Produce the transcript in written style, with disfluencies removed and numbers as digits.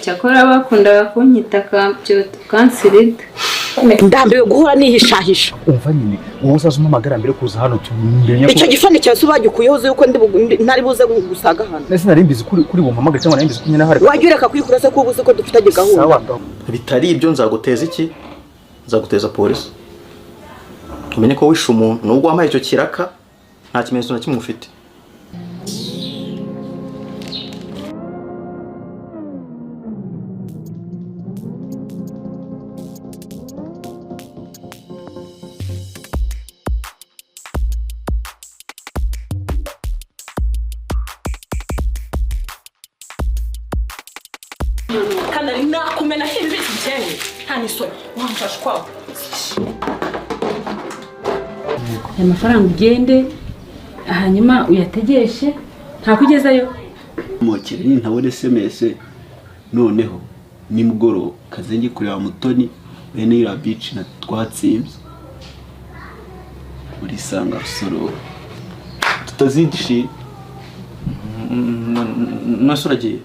cyakora bakundaga kunyita kansirida. Ndambiwe guhora nihishahisha. Umva nyine wowe usaza umamagara mbere kuza hano tumenye. Icyo gifani cyose ubagikuyeho uzi yuko ntari buze gusaga hano. Nese narimbizi kuri bumamagara cyangwa narimbizi kunyina hari. Wajya ureka kwikurasa ko ubuze ko dufite gahunda. Sawa. Bitari ibyo nzaguteza iki? Nzaguteza polisi. Umenye ko wishe umuntu nubwo wamaye icyo kiraka nta kimenyetso na kimwe ufite. Kanari nakumena hivi cyane hani so wamfasha kwawe. Amafaranga ugende hanyuma uyategeshe nta kugezayo. Mokere ni ntabone SMS noneho nimugoro kazengi kureba mutoni bene ira beach na twatsimze muri sanga rusoro tutazidishi Nasuragiye